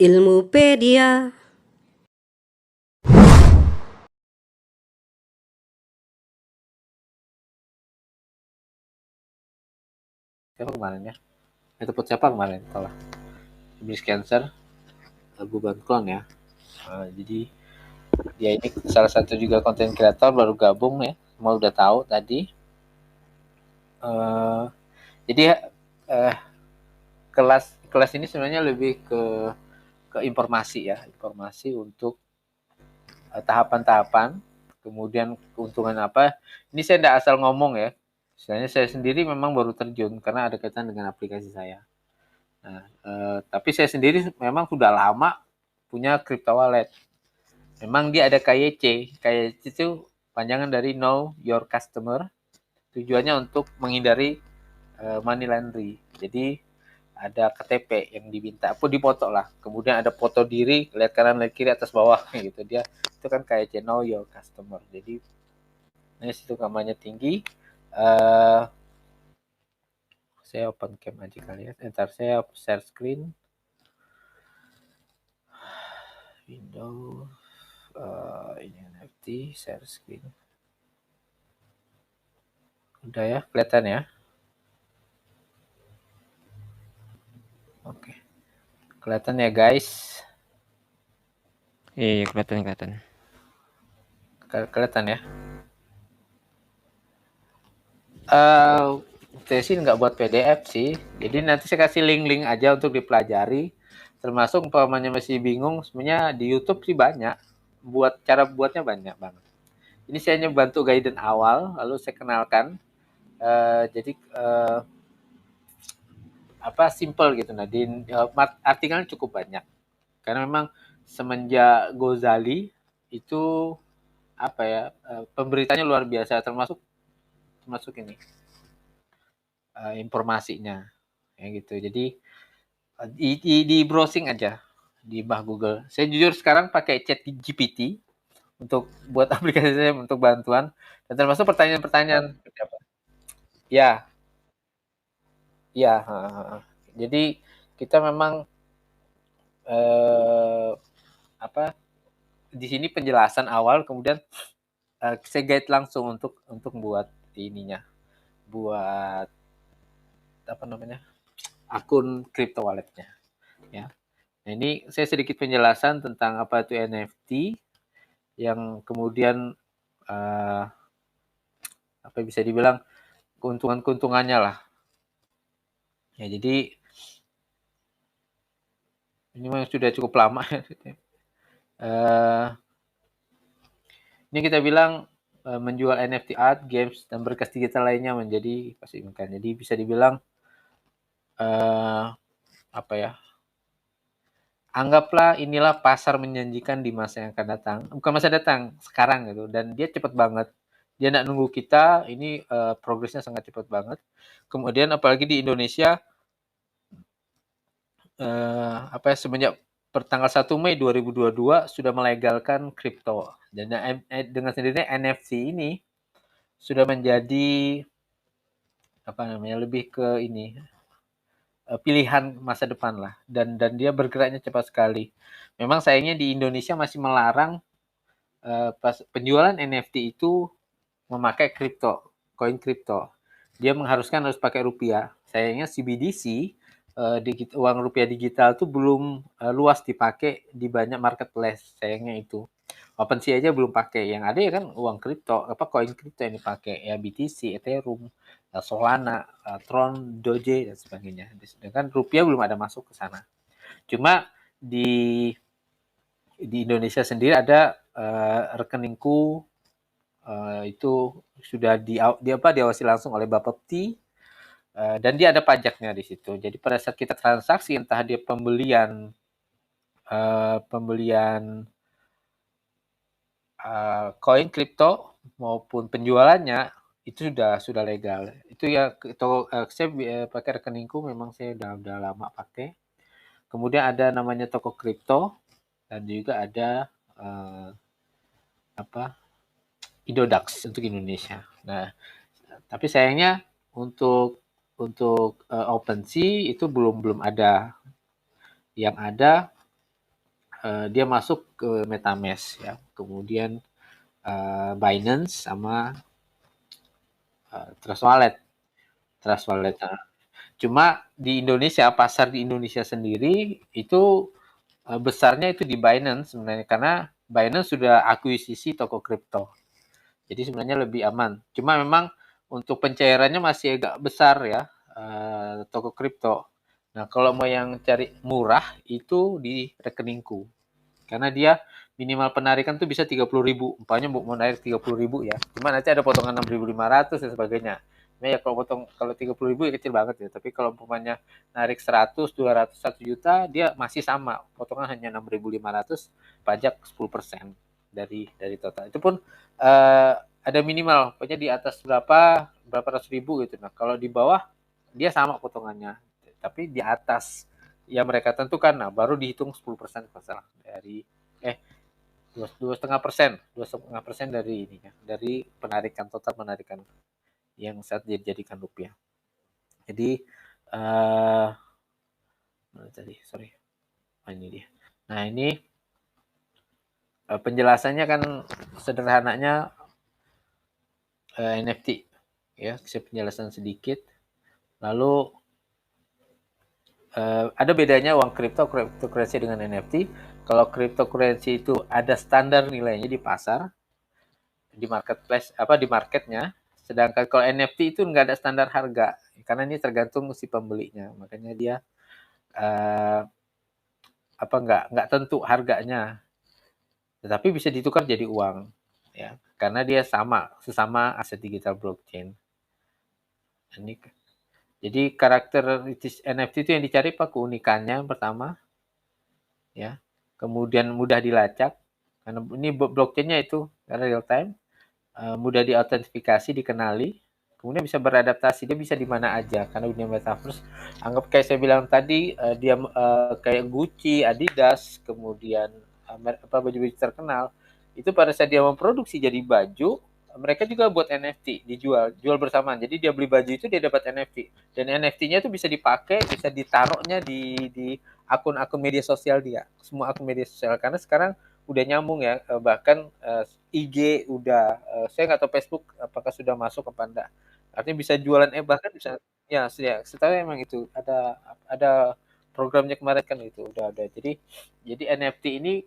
Ilmupedia. Siapa kemarin ya? Itu siapa kemarin? Salah. Breast cancer, Buban Klon ya. Jadi dia ini salah satu juga konten kreator baru gabung ya. Semua udah tahu tadi. Jadi kelas ini sebenarnya lebih ke informasi ya, informasi untuk tahapan-tahapan, kemudian keuntungan apa. Ini saya tidak asal ngomong ya. Sebenarnya saya sendiri memang baru terjun karena ada kaitan dengan aplikasi saya. Nah, tapi saya sendiri memang sudah lama punya crypto wallet. Memang dia ada KYC. KYC itu panjangan dari Know Your Customer. Tujuannya untuk menghindari money laundry. Jadi ada KTP yang diminta, apa dipoto lah. Kemudian ada foto diri, lihat kanan, lihat kiri, atas bawah gitu. Dia itu kan KYC Know Your Customer. Jadi ini situ kampanye tinggi. Saya open cam aja kali ya. Ntar saya share screen. Windows ini NFT share screen. Udah ya, kelihatan ya. Oke. Kelihatan ya guys. Iya, kelihatan. Kelihatan ya. Saya sih nggak buat PDF sih. Jadi nanti saya kasih link-link aja untuk dipelajari. Termasuk umpamanya masih bingung, sebenarnya di YouTube sih banyak. Cara buatnya banyak banget. Ini saya hanya bantu guidance awal, lalu saya kenalkan. Jadi simple gitu. Nah, artikelnya cukup banyak. Karena memang semenjak Ghazali itu pemberitanya luar biasa, termasuk ini informasinya ya gitu. Jadi di browsing aja di bah Google. Saya jujur sekarang pakai chat GPT untuk buat aplikasi saya untuk bantuan dan termasuk pertanyaan-pertanyaan. Ya, ya. Jadi kita memang di sini penjelasan awal, kemudian saya guide langsung untuk buat ininya, buat akun crypto walletnya ya. Nah, ini saya sedikit penjelasan tentang apa itu NFT yang kemudian bisa dibilang keuntungannya lah. Ya, jadi ini memang sudah cukup lama. Ini kita bilang menjual NFT art, games, dan berkas digital lainnya menjadi pastikan. Jadi bisa dibilang anggaplah inilah pasar menjanjikan di masa yang akan datang. Bukan masa datang, sekarang gitu. Dan dia cepat banget. Dia nggak nunggu kita, ini progresnya sangat cepat banget. Kemudian apalagi di Indonesia, semenjak pertanggal 1 Mei 2022 sudah melegalkan kripto. Dan dengan sendirinya NFC ini sudah menjadi lebih ke ini pilihan masa depan lah, dan dia bergeraknya cepat sekali. Memang sayangnya di Indonesia masih melarang penjualan NFT itu memakai koin kripto. Dia mengharuskan harus pakai rupiah. Sayangnya CBDC uang rupiah digital itu belum luas dipakai di banyak marketplace. Sayangnya itu. OpenSea aja belum pakai. Yang ada ya kan uang kripto, koin kripto yang dipakai ya, BTC, Ethereum, Solana, Tron, Doge dan sebagainya. Sedangkan rupiah belum ada masuk ke sana. Cuma di Indonesia sendiri ada rekeningku itu sudah diawasi langsung oleh Bapepti, dan dia ada pajaknya di situ. Jadi pada saat kita transaksi, entah dia pembelian koin kripto maupun penjualannya itu sudah legal. Itu ya, saya pakai rekeningku, memang saya udah lama pakai. Kemudian ada namanya toko kripto dan juga ada Indodax untuk Indonesia. Nah, tapi sayangnya untuk OpenSea itu belum ada. Yang ada dia masuk ke MetaMask ya. Kemudian Binance sama Trust Wallet. Trust Wallet. Cuma di Indonesia, pasar di Indonesia sendiri itu besarnya itu di Binance sebenarnya, karena Binance sudah akuisisi toko kripto. Jadi sebenarnya lebih aman. Cuma memang untuk pencairannya masih agak besar ya, toko kripto. Nah, kalau mau yang cari murah itu di rekeningku. Karena dia minimal penarikan tuh bisa 30.000. Umpamanya mau naik 30.000 ya. Cuma nanti ada potongan 6.500 dan sebagainya. Nah, ya kalau 30.000 ya kecil banget ya. Tapi kalau umpamanya narik 100, 200, 1 juta, dia masih sama. Potongan hanya 6.500, pajak 10% dari total. Itu pun ada minimal, pokoknya di atas berapa ratus ribu gitu. Nah, kalau di bawah dia sama potongannya. Tapi di atas yang mereka tentukan, nah baru dihitung 10% masalah dari dua setengah persen dari ini ya, dari penarikan total penarikan yang saat dijadikan rupiah. Jadi sorry, ini dia. Nah ini penjelasannya kan sederhananya NFT ya, saya penjelasan sedikit. Lalu ada bedanya uang cryptocurrency dengan NFT. Kalau cryptocurrency itu ada standar nilainya di pasar, di marketplace di marketnya. Sedangkan kalau NFT itu nggak ada standar harga, karena ini tergantung si pembelinya. Makanya dia nggak tentu harganya, tetapi bisa ditukar jadi uang, ya, karena dia sesama aset digital blockchain. Ini jadi karakter NFT itu yang dicari pak keunikannya yang pertama, ya, kemudian mudah dilacak karena ini blockchainnya itu karena real time, mudah diautentifikasi, dikenali, kemudian bisa beradaptasi, dia bisa di mana aja karena dunia metaverse. Anggap kayak saya bilang tadi, dia kayak Gucci, Adidas, kemudian baju-baju terkenal itu pada saat dia memproduksi jadi baju, mereka juga buat NFT, jual bersamaan. Jadi dia beli baju itu dia dapat NFT, dan NFT-nya itu bisa dipakai, bisa ditaruhnya di akun-akun media sosial dia, semua akun media sosial, karena sekarang udah nyambung ya, bahkan IG udah, saya nggak tahu Facebook apakah sudah masuk apa enggak. Artinya bisa jualan, bahkan bisa ya, setahu emang itu ada programnya kemarin kan itu udah ada. Jadi NFT ini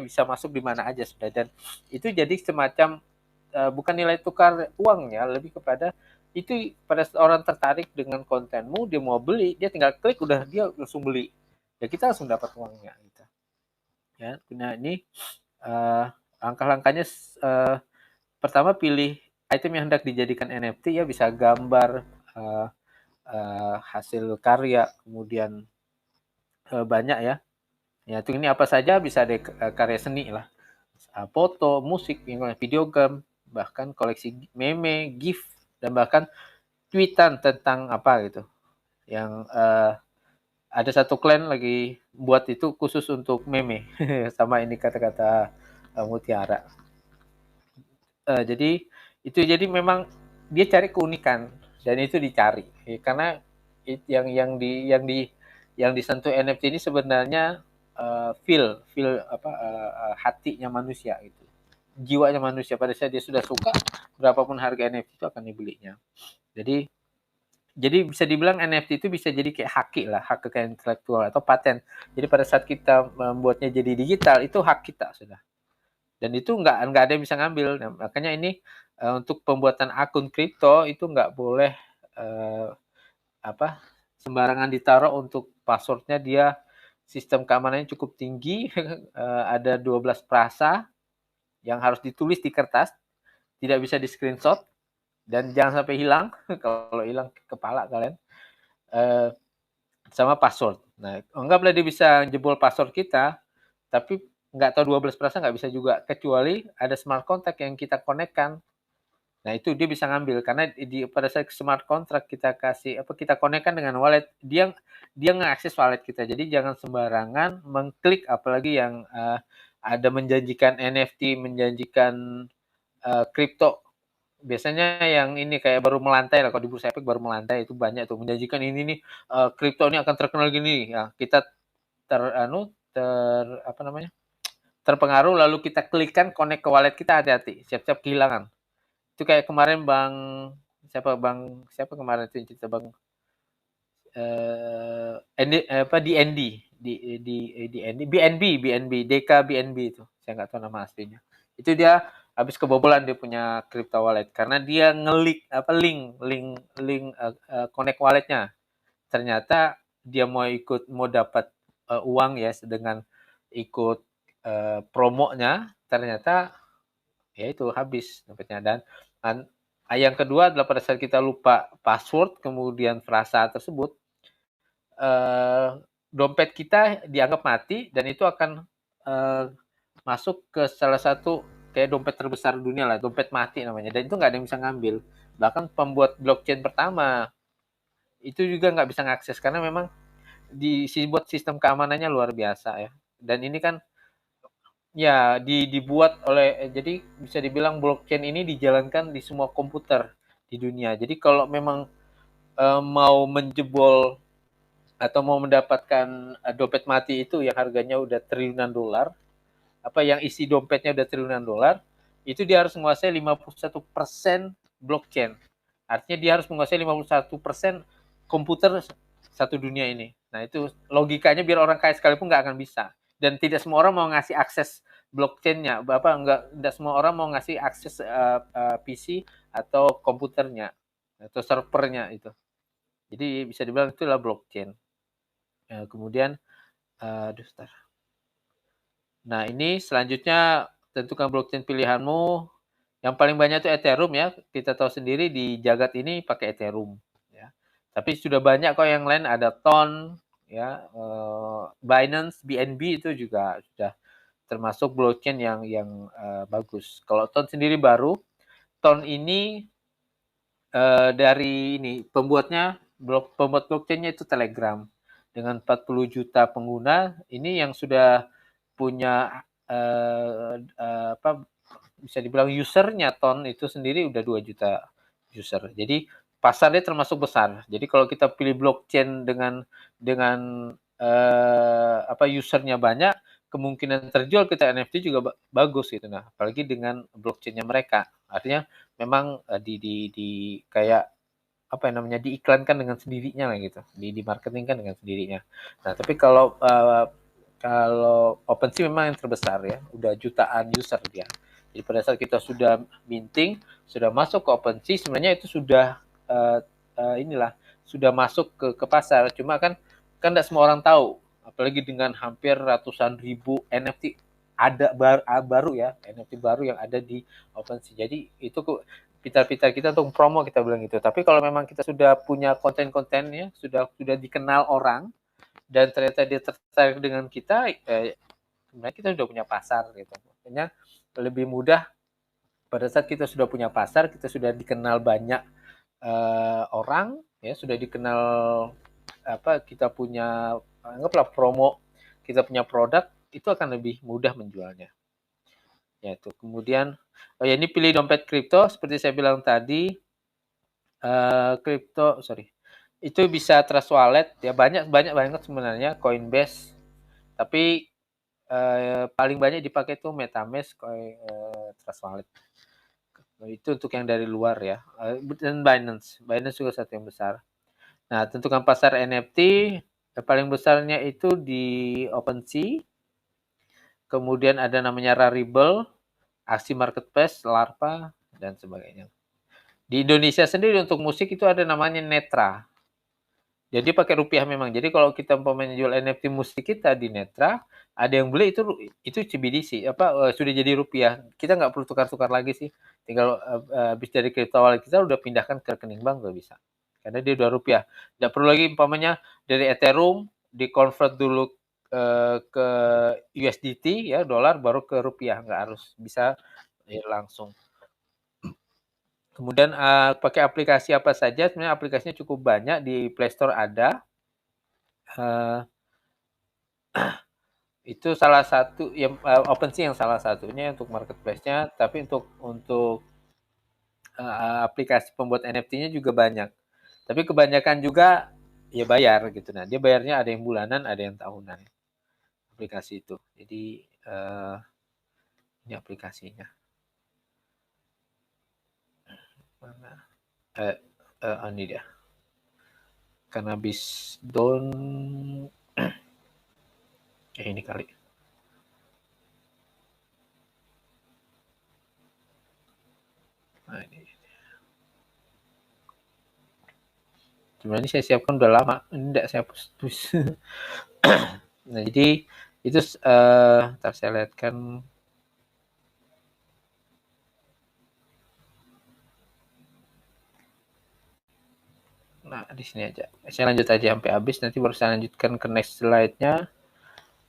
bisa masuk di mana aja sudah, dan itu jadi semacam bukan nilai tukar uang ya, lebih kepada itu pada orang tertarik dengan kontenmu, dia mau beli, dia tinggal klik udah dia langsung beli. Ya kita langsung dapat uangnya gitu. Ya, nah ini langkah-langkahnya pertama pilih item yang hendak dijadikan NFT ya, bisa gambar, hasil karya, kemudian banyak ya. Ya, itu ini apa saja bisa ada karya seni lah. Foto, musik, video game, bahkan koleksi meme, GIF, dan bahkan tweetan tentang apa gitu. Yang ada satu klan lagi buat itu khusus untuk meme sama ini kata-kata mutiara. Jadi memang dia cari keunikan dan itu dicari karena yang disentuh NFT ini sebenarnya feel hatinya manusia itu, jiwanya manusia pada saat dia sudah suka, berapapun harga NFT itu akan dibelinya. Jadi bisa dibilang NFT itu bisa jadi kayak hak kekayaan intelektual atau paten. Jadi pada saat kita membuatnya jadi digital itu hak kita sudah. Dan itu nggak ada yang bisa ngambil. Nah, makanya ini untuk pembuatan akun kripto itu nggak boleh sembarangan ditaruh. Untuk passwordnya dia sistem keamanannya cukup tinggi. Ada 12 frasa yang harus ditulis di kertas, tidak bisa di screenshot, dan jangan sampai hilang. Kalau hilang kepala kalian. Sama password. Nah, anggaplah dia bisa jebol password kita, tapi nggak tahu 12 frasa nggak bisa juga, kecuali ada smart contract yang kita konekkan. Nah, itu dia bisa ngambil karena pada saat smart contract kita kita konekkan dengan wallet, dia ngeakses wallet kita. Jadi jangan sembarangan mengklik, apalagi yang ada menjanjikan NFT, menjanjikan kripto. Biasanya yang ini kayak baru melantai lah, kalau di bursa efek baru melantai itu banyak tuh menjanjikan ini nih kripto ini akan terkenal gini ya, kita terpengaruh lalu kita klikkan connect ke wallet kita, hati-hati, siap-siap kehilangan. Itu kayak kemarin siapa kemarin itu cerita Bang DND BNB DK BNB itu, saya nggak tahu nama aslinya. Itu dia habis kebobolan dia punya crypto wallet karena dia link connect walletnya. Ternyata dia mau dapat uang ya dengan ikut promonya, ternyata ya itu habis dapatnya. Dan yang kedua adalah pada saat kita lupa password kemudian frasa tersebut, dompet kita dianggap mati dan itu akan masuk ke salah satu kayak dompet terbesar dunia lah, dompet mati namanya, dan itu nggak ada yang bisa ngambil. Bahkan pembuat blockchain pertama itu juga nggak bisa ngakses karena memang dibuat sistem keamanannya luar biasa ya. Dan ini kan ya dibuat oleh, jadi bisa dibilang blockchain ini dijalankan di semua komputer di dunia. Jadi kalau memang mau menjebol atau mau mendapatkan dompet mati itu yang harganya udah triliunan dolar, yang isi dompetnya udah triliunan dolar, itu dia harus menguasai 51% blockchain. Artinya dia harus menguasai 51% komputer satu dunia ini. Nah itu logikanya biar orang kaya sekalipun nggak akan bisa. Dan tidak semua orang mau ngasih akses blockchain-nya. Nggak semua orang mau ngasih akses PC atau komputernya atau servernya itu. Jadi bisa dibilang itulah blockchain. Kemudian, nah ini selanjutnya tentukan blockchain pilihanmu. Yang paling banyak itu Ethereum ya. Kita tahu sendiri di jagat ini pakai Ethereum. Ya. Tapi sudah banyak kok yang lain, ada Ton, ya, Binance, BNB itu juga sudah termasuk blockchain yang bagus. Kalau Ton sendiri baru, Ton ini dari ini pembuat blockchainnya itu Telegram dengan 40 juta pengguna. Ini yang sudah punya bisa dibilang usernya Ton itu sendiri udah 2 juta user. Jadi pasarnya termasuk besar. Jadi kalau kita pilih blockchain dengan usernya banyak, kemungkinan terjual kita NFT juga bagus gitu. Nah, apalagi dengan blockchainnya mereka. Artinya memang di kayak diiklankan dengan sendirinya lah gitu, di marketingkan dengan sendirinya. Nah tapi kalau OpenSea memang yang terbesar ya, udah jutaan user dia. Jadi pada saat kita sudah minting, sudah masuk ke OpenSea, sebenarnya itu sudah sudah masuk ke pasar. Cuma kan tidak semua orang tahu, apalagi dengan hampir ratusan ribu NFT ada baru ya, NFT baru yang ada di OpenSea. Jadi itu pita-pita kita untuk promo, kita bilang gitu. Tapi kalau memang kita sudah punya konten-kontennya, sudah dikenal orang, dan ternyata dia tertarik dengan kita, sebenarnya kita sudah punya pasar gitu. Makanya lebih mudah pada saat kita sudah punya pasar, kita sudah dikenal banyak orang, ya sudah dikenal kita punya anggaplah promo, kita punya produk, itu akan lebih mudah menjualnya. Ya itu. Kemudian ini pilih dompet kripto seperti saya bilang tadi, itu bisa Trust Wallet ya, banyak banget sebenarnya, Coinbase, tapi paling banyak dipakai itu MetaMask, Trust Wallet. Itu untuk yang dari luar ya, dan Binance juga satu yang besar. Nah tentukan pasar NFT, paling besarnya itu di OpenSea, kemudian ada namanya Rarible, Aksi Marketplace, Larva, dan sebagainya. Di Indonesia sendiri untuk musik itu ada namanya Netra. Jadi pakai rupiah memang. Jadi kalau kita umpamanya jual NFT musik kita di Netra, ada yang beli itu CBDC, sudah jadi rupiah. Kita nggak perlu tukar-tukar lagi sih. Tinggal habis dari crypto wallet kita udah pindahkan ke rekening bank udah bisa. Karena dia udah rupiah. Nggak perlu lagi umpamanya dari Ethereum di-convert dulu ke USDT ya, dolar, baru ke rupiah. Nggak harus, bisa ya, langsung. Kemudian pakai aplikasi apa saja, sebenarnya aplikasinya cukup banyak, di Play Store ada. Itu salah satu yang OpenSea yang salah satunya untuk marketplace-nya, tapi untuk aplikasi pembuat NFT-nya juga banyak. Tapi kebanyakan juga ya bayar gitu. Nah, dia bayarnya ada yang bulanan, ada yang tahunan. aplikasi itu. Jadi ini aplikasinya. Mana? Ini dia. Cannabis Don. Ini kali. Nah, ini. Sebenarnya saya siapkan udah lama, ini tidak saya hapus. Nah, jadi itu ntar saya lihatkan. Nah, di sini aja. Saya lanjut aja sampai habis, nanti baru saya lanjutkan ke next slide-nya.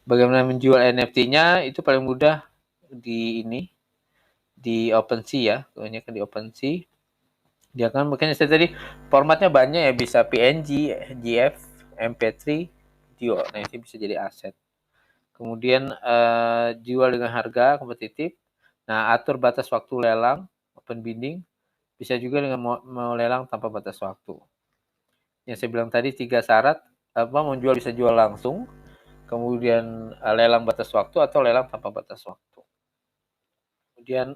Bagaimana menjual NFT-nya itu paling mudah di ini, di OpenSea ya. Kebanyakan di OpenSea. Dia kan makanya saya tadi formatnya banyak ya, bisa PNG, GF, MP3, video. Nah, ini bisa jadi aset. Kemudian jual dengan harga kompetitif. Nah, atur batas waktu lelang, open bidding. Bisa juga dengan mau lelang tanpa batas waktu. Yang saya bilang tadi 3 syarat, mau jual bisa jual langsung, kemudian lelang batas waktu atau lelang tanpa batas waktu. Kemudian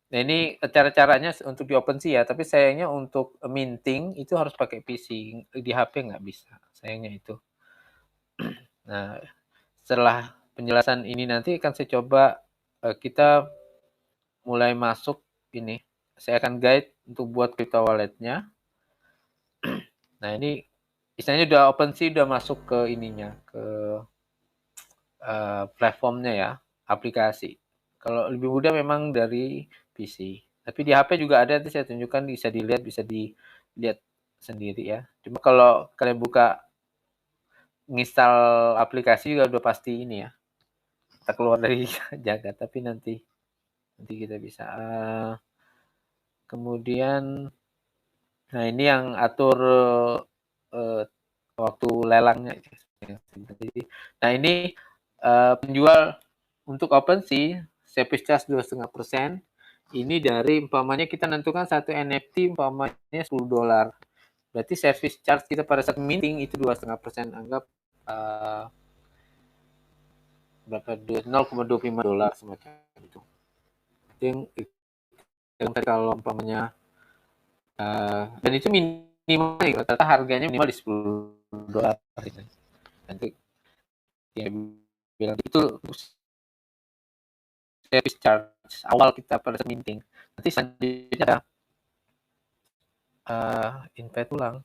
nah ini cara-caranya untuk di OpenSea ya, tapi sayangnya untuk minting itu harus pakai PC, di HP nggak bisa, sayangnya itu. Nah, setelah penjelasan ini nanti akan saya coba kita mulai masuk ini. Saya akan guide untuk buat crypto walletnya. Nah, ini istilahnya udah OpenSea udah masuk ke ininya, ke platformnya ya, aplikasi. Kalau lebih mudah memang dari PC. Tapi di HP juga ada, nanti saya tunjukkan, bisa dilihat sendiri ya. Cuma kalau kalian buka nginstal aplikasi juga udah pasti ini ya. Kita keluar dari jagat, tapi nanti kita bisa. Kemudian, nah ini yang atur waktu lelangnya. Nah ini penjual untuk OpenSea, service charge 2,5%. Ini dari umpamanya kita nentukan satu NFT umpamanya $10. Berarti service charge kita pada saat minting itu 2,5%. Anggap berapa? $0,25 semacam itu. Yang kalau umpamanya dan itu minimal, rata-rata harganya minimal di $10. Nanti ya bilang itu service charge awal kita pada saat minting. Nanti selanjutnya ada invite ulang.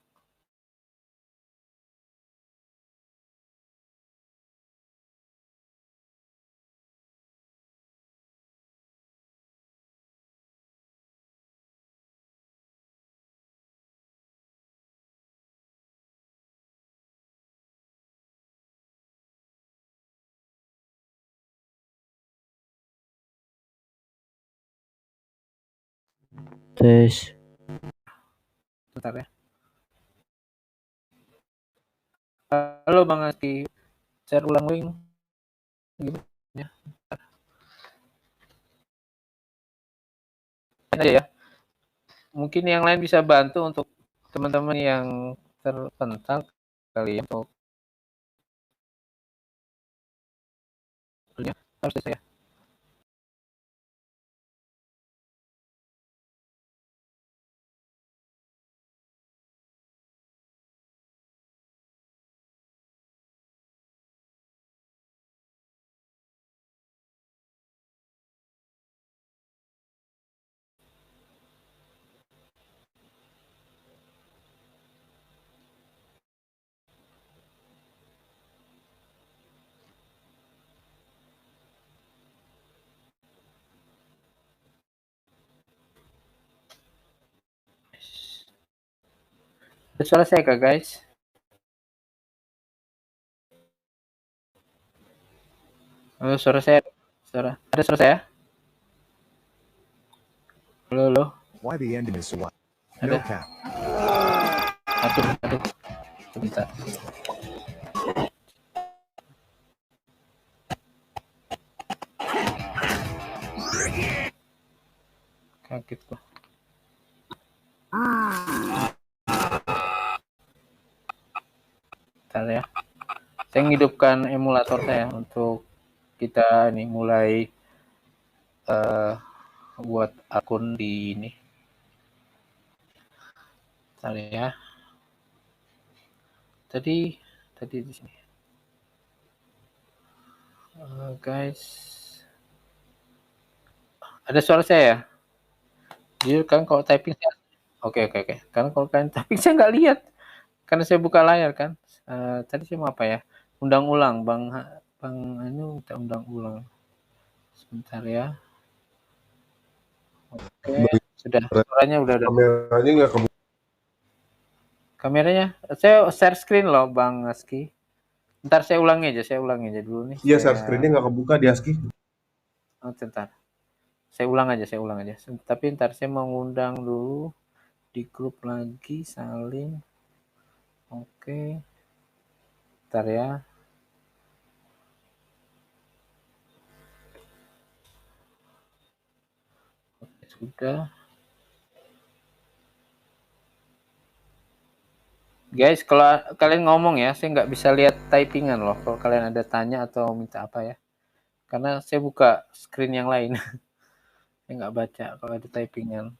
Tes. Bentar ya. Halo Bang Asti, share ulang link. Ya. Aja ya. Mungkin yang lain bisa bantu untuk teman-teman yang terpental kali ya, untuk harus saya. Ada suara saya kah guys? Halo, suara saya. Ada suara saya? Halo, halo. Why the ending is so what? Ada. No cap. Aduh. Sebentar. Kaget gua. Bentar ya. Saya menghidupkan emulator saya untuk kita nih mulai buat akun di ini. Bentar ya. Tadi di sini. Guys. Ada suara saya ya? Jadi kan kalau typing saya oke. Karena kalau kalian typing saya nggak lihat. Karena saya buka layar kan. Tadi saya mau apa ya? Undang ulang, Bang anu kita undang ulang. Sebentar ya. Oke, sudah. Suaranya udah ada. Kameranya nggak kebuka. Kameranya, saya share screen loh, Bang Aski. Ntar saya ulangi aja dulu nih. Iya, share screen-nya nggak kebuka di ASCII. Oh, bentar. Saya ulang aja. Tapi ntar saya mau ngundang dulu di grup lagi, salin. Oke. Ntar ya. Oke, sudah. Guys, kalau kalian ngomong ya, saya nggak bisa lihat typingan loh. Kalau kalian ada tanya atau minta apa ya. Karena saya buka screen yang lain. Saya nggak baca kalau ada typingan.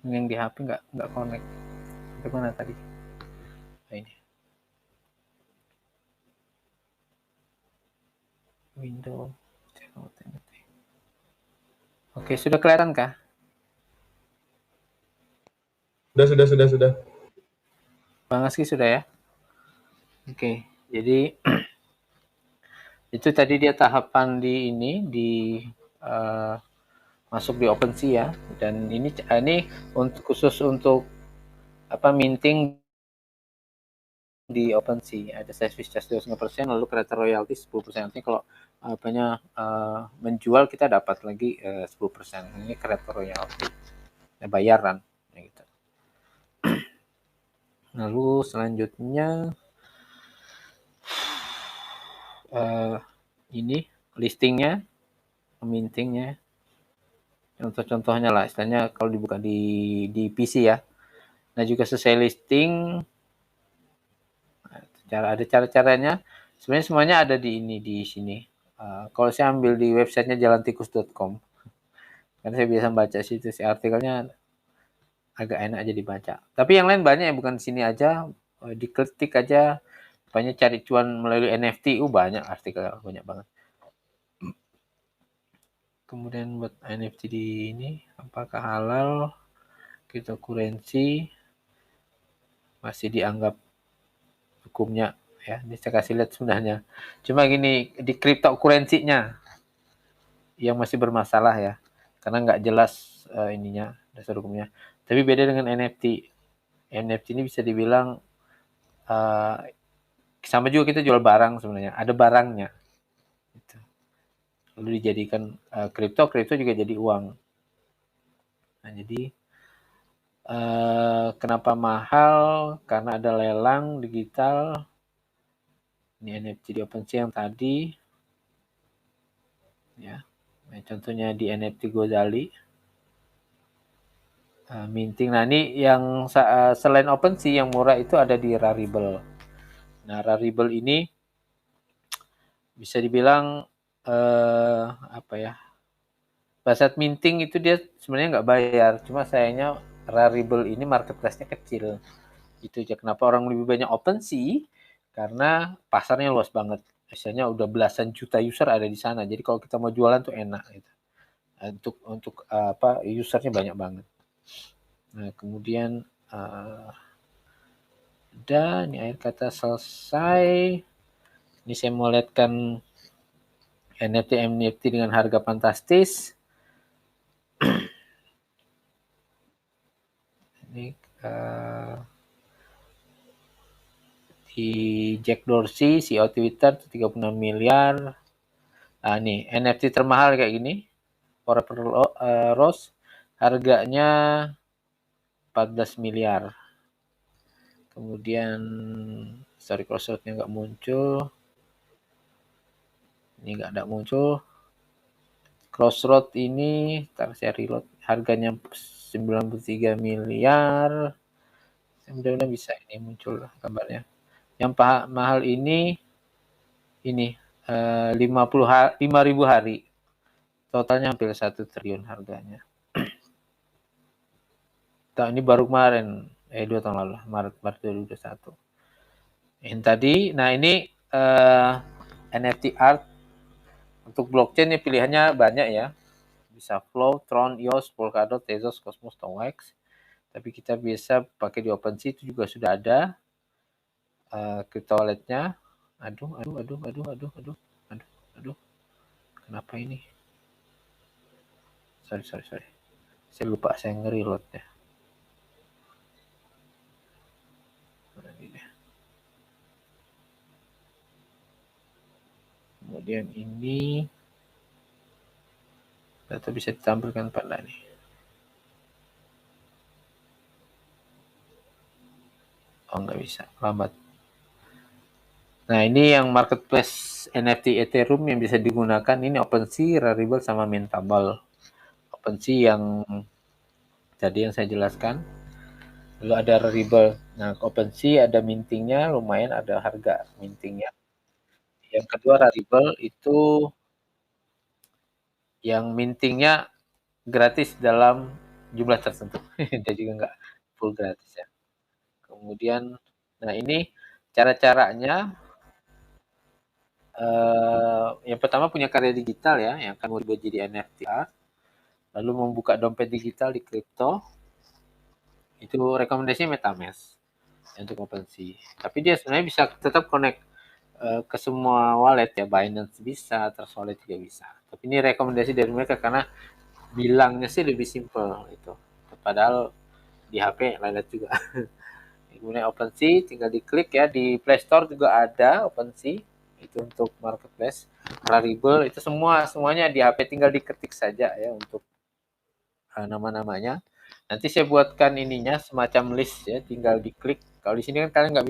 Yang di HP nggak connect. Bagaimana tadi? Nah, ini. Windows. Oke, sudah kelihatan kah? Sudah. Bang Aski sudah ya? Oke, jadi itu tadi dia tahapan di ini uh, masuk di OpenSea ya, dan ini khusus untuk apa minting di OpenSea ada service charge 2,5%, lalu creator royalty 10%. Nanti kalau menjual kita dapat lagi 10%. Ini creator royalty, bayaran gitu. Lalu selanjutnya ini listingnya, mintingnya, contoh-contohnya lah, istilahnya kalau dibuka di PC ya. Nah juga selesai listing, ada cara-caranya. Sebenarnya semuanya ada di sini. Kalau saya ambil di websitenya jalantikus.com, karena saya biasa baca situ, si artikelnya agak enak aja dibaca. Tapi yang lain banyak ya, bukan di sini aja. Diketik aja, banyak cari cuan melalui NFT, banyak artikel, banyak banget. Kemudian buat NFT di ini, apakah halal, cryptocurrency masih dianggap hukumnya ya. Ini saya kasih lihat sebenarnya. Cuma gini, di cryptocurrency-nya yang masih bermasalah ya, karena nggak jelas ininya, dasar hukumnya. Tapi beda dengan NFT. NFT ini bisa dibilang sama juga, kita jual barang sebenarnya, ada barangnya. Gitu. Lalu dijadikan kripto juga jadi uang. Nah, jadi kenapa mahal? Karena ada lelang digital. Ini NFT di OpenSea yang tadi. Ya, nah, contohnya di NFT Gozali. Minting. Nah, ini yang selain OpenSea yang murah itu ada di Rarible. Nah, Rarible ini bisa dibilang apa ya? Pada saat minting itu dia sebenarnya nggak bayar, cuma sayangnya Rarible ini marketplace-nya kecil. Itu aja kenapa orang lebih banyak OpenSea, karena pasarnya luas banget. Biasanya udah belasan juta user ada di sana. Jadi kalau kita mau jualan tuh enak gitu. Untuk apa usernya banyak banget. Nah, kemudian udah, ini akhir kata selesai. Ini saya mau lihatkan NFT dengan harga fantastis. Ini di Jack Dorsey, CEO Twitter, 36 miliar. Nah, nih NFT termahal kayak gini, Forever Rose, harganya 14 miliar. Kemudian sorry, crossroad-nya nggak muncul. Ini nggak ada muncul. Crossroad ini, ntar saya reload, harganya 93 miliar. Mudah-mudahan bisa ini muncul gambarnya. Yang mahal ini 5.000 hari. Totalnya hampir 1 triliun harganya. Ini baru kemarin, 2 tahun lalu, Maret 2021. Yang tadi, nah ini NFT art untuk blockchain nih pilihannya banyak ya. Bisa Flow, Tron, EOS, Polkadot, Tezos, Cosmos, TONWAX. Tapi kita bisa pakai di OpenSea itu juga sudah ada crypto walletnya. Aduh. Kenapa ini? Sorry. Saya lupa saya nge-reload ya. Kemudian ini data bisa ditampilkan pada nih. Oh, nggak bisa, lambat. Nah, ini yang marketplace NFT Ethereum yang bisa digunakan. Ini OpenSea, Rarible, sama Mintable. OpenSea yang tadi yang saya jelaskan. Lalu ada Rarible. Nah, OpenSea ada mintingnya, lumayan ada harga mintingnya. Yang kedua Rarible itu yang mintingnya gratis dalam jumlah tertentu. Dia juga nggak full gratis ya. Kemudian, nah ini cara-caranya. Yang pertama punya karya digital ya, yang akan berubah jadi NFT art. Lalu membuka dompet digital di kripto. Itu rekomendasinya MetaMask untuk OpenSea. Tapi dia sebenarnya bisa tetap connect ke semua wallet ya, Binance bisa, Trust Wallet juga bisa. Tapi ini rekomendasi dari mereka karena bilangnya sih lebih simple itu. Padahal di HP lalat juga. Kemudian OpenSea tinggal diklik ya, di Play Store juga ada OpenSea itu untuk marketplace. Rarible itu semuanya di HP tinggal diketik saja ya untuk nama-namanya. Nanti saya buatkan ininya semacam list ya, tinggal diklik. Kalau di sini kan kalian nggak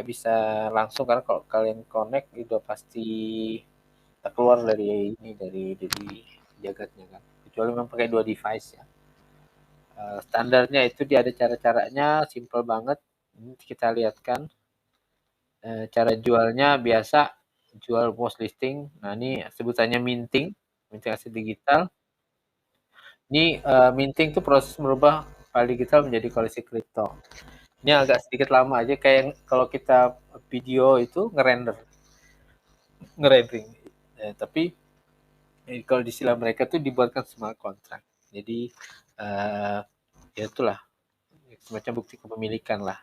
bisa langsung karena kalau kalian connect itu pasti keluar dari dari jagatnya kan. Kecuali memang pakai 2 device ya. Standarnya itu dia ada cara-caranya, simple banget. Ini kita lihatkan. Cara jualnya biasa jual post listing. Nah ini sebutannya minting aset digital. Ini minting itu proses merubah file digital menjadi koleksi kripto. Ini agak sedikit lama aja, kayak kalau kita video itu ngerendering. Tapi kalau di istilah mereka tuh dibuatkan smart contract. Jadi ya itulah semacam bukti kepemilikan lah.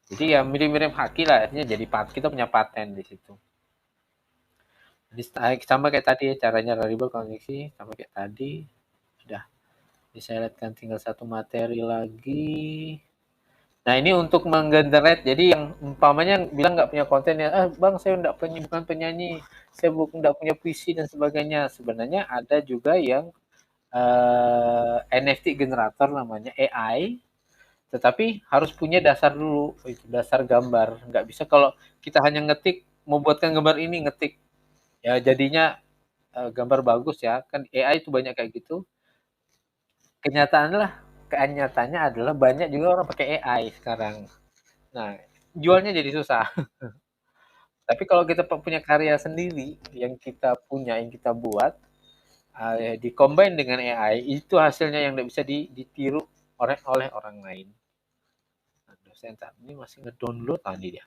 Jadi ya mirip-mirip haki lah, artinya jadi kita punya paten di situ. Jadi sama kayak tadi caranya Rarible koneksi sama kayak tadi. Udah. Jadi saya lihatkan tinggal satu materi lagi. Nah ini untuk menggenerate, jadi yang umpamanya bilang nggak punya konten ya, bang saya bukan penyanyi, saya nggak punya puisi dan sebagainya. Sebenarnya ada juga yang NFT generator namanya AI, tetapi harus punya dasar dulu, dasar gambar. Nggak bisa kalau kita hanya ngetik, mau buatkan gambar ini ngetik, ya jadinya gambar bagus ya, kan AI itu banyak kayak gitu. Kenyataannya adalah banyak juga orang pakai AI sekarang. Nah, jualnya jadi susah. Tapi kalau kita punya karya sendiri yang kita punya, yang kita buat, dikombin dengan AI, itu hasilnya yang tidak bisa ditiru oleh orang lain. Dosen ini masih ngedownload tadi dia.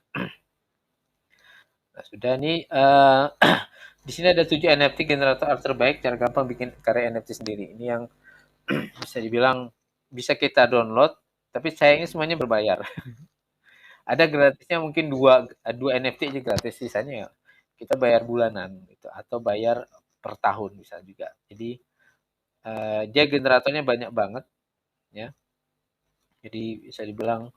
Nah, sudah nih. Di sini ada 7 NFT generator art terbaik cara gampang bikin karya NFT sendiri. Ini yang bisa dibilang bisa kita download, tapi sayangnya semuanya berbayar. Ada gratisnya mungkin dua NFT aja gratis, sisanya ya kita bayar bulanan gitu atau bayar per tahun bisa juga. Jadi dia generatornya banyak banget ya. Jadi bisa dibilang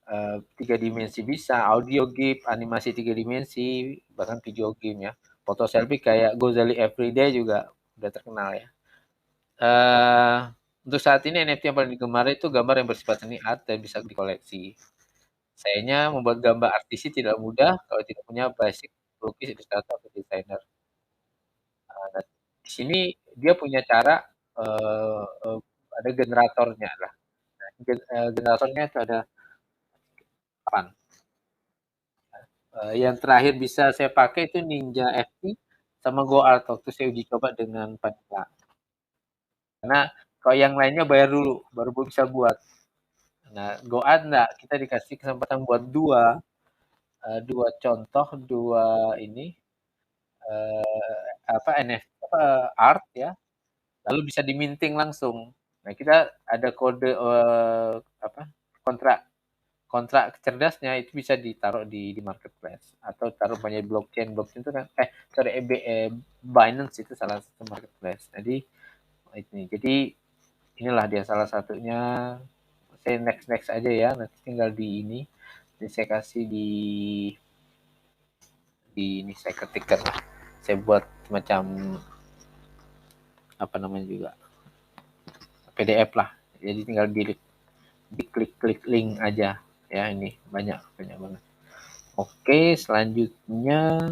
3 dimensi bisa, audio GIF, animasi 3 dimensi, bahkan video game ya. Foto selfie kayak Gozali Everyday juga udah terkenal ya. Uh, untuk saat ini NFT yang paling digemari itu gambar yang bersifat seni art dan bisa dikoleksi. Sayangnya membuat gambar artistik tidak mudah kalau tidak punya basic pelukis, ilustrator, atau desainer. Nah, di sini dia punya cara ada generatornya lah. Nah, generatornya itu ada 8. Yang terakhir bisa saya pakai itu Ninja FT sama GoArt waktu saya uji coba dengan Vanilla. Karena kalau yang lainnya bayar dulu, baru bisa buat. Nah, GoArt enggak, kita dikasih kesempatan buat dua contoh, dua ini NFT art ya, lalu bisa diminting langsung. Nah, kita ada kode apa kontrak kontrak cerdasnya itu bisa ditaruh di marketplace atau taruh banyak blockchain itu kan sorry Binance itu salah satu marketplace. Jadi inilah dia salah satunya. Saya next aja ya, nanti tinggal di ini. Jadi saya kasih di ini saya ketikkan lah. Saya buat semacam apa namanya juga PDF lah. Jadi tinggal di klik link aja ya, ini banyak banget. Oke, selanjutnya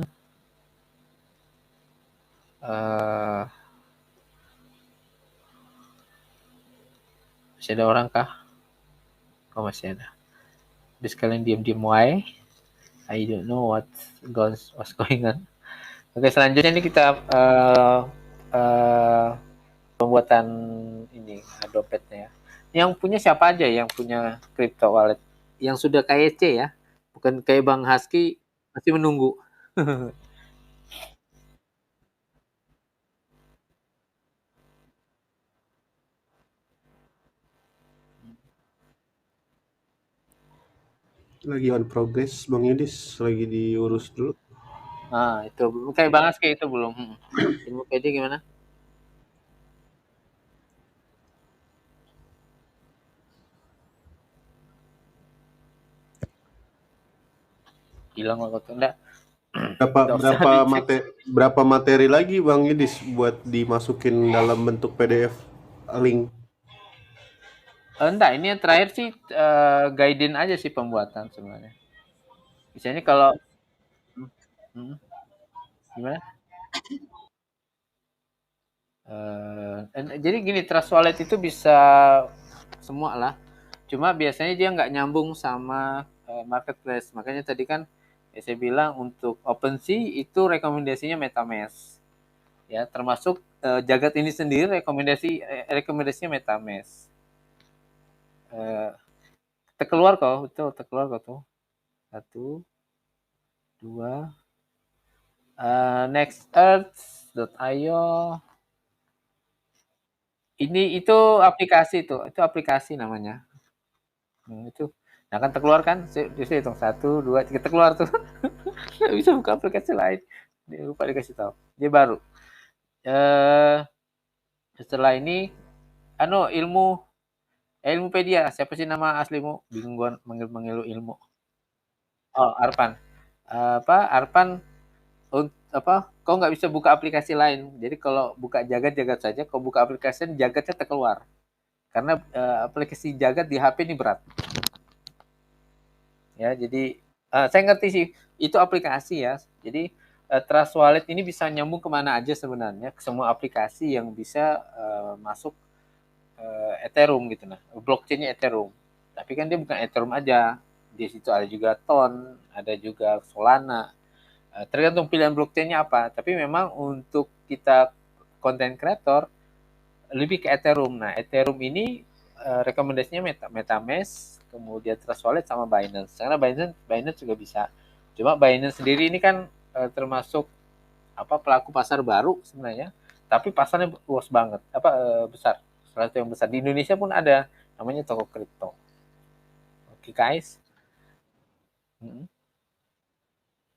masih ada orang kah? Oh, masih ada. Jadi sekalian diam-diam why? I don't know what's going on. Oke, selanjutnya ini kita pembuatan ini dompetnya ya. Yang punya siapa aja yang punya crypto wallet? Yang sudah KYC ya, bukan kayak Bang Husky masih menunggu. Lagi on progress, Bang Yudis. Lagi diurus dulu. Nah, itu kayak Bang Husky itu belum. Ilmu PD gimana? Hilang waktu itu enggak? Berapa materi lagi Bang Yudis buat dimasukin dalam bentuk PDF link? Enggak, ini yang terakhir sih guidein aja sih pembuatan sebenarnya. Misalnya kalau hmm, gimana? Jadi gini, Trust Wallet itu bisa semua lah. Cuma biasanya dia nggak nyambung sama marketplace. Makanya tadi kan saya bilang untuk OpenSea itu rekomendasinya MetaMask. Ya, termasuk Jagat ini sendiri rekomendasinya MetaMask. Terkeluar kok, itu terkeluar kok tuh. Satu, dua, nextearth.io. Itu aplikasi tuh, itu aplikasi namanya. Itu. Nah kan terkeluar kan, saya hitung satu, dua, tiga terkeluar tuh. Nggak bisa buka aplikasi lain. Dia lupa dikasih tahu. Dia baru. Eh, Setelah ini, ilmupedia. Siapa sih nama aslimu? Bingung gua manggil ilmu. Oh, Arpan. Arpan kau nggak bisa buka aplikasi lain. Jadi kalau buka jagat saja, kau buka aplikasi jagatnya terkeluar. Karena aplikasi jagat di HP ini berat. Ya, jadi saya ngerti sih itu aplikasi ya. Jadi Trust Wallet ini bisa nyambung kemana aja sebenarnya, ke semua aplikasi yang bisa masuk Ethereum gitu nah, blockchainnya Ethereum. Tapi kan dia bukan Ethereum aja, di situ ada juga Ton, ada juga Solana. Tergantung pilihan blockchainnya apa. Tapi memang untuk kita content creator lebih ke Ethereum. Nah, Ethereum ini rekomendasinya MetaMask, kemudian Trust Wallet sama Binance. Karena Binance juga bisa. Cuma Binance sendiri ini kan termasuk pelaku pasar baru sebenarnya, tapi pasarnya luas banget, besar. Salah satu yang besar di Indonesia pun ada namanya toko kripto. Oke guys,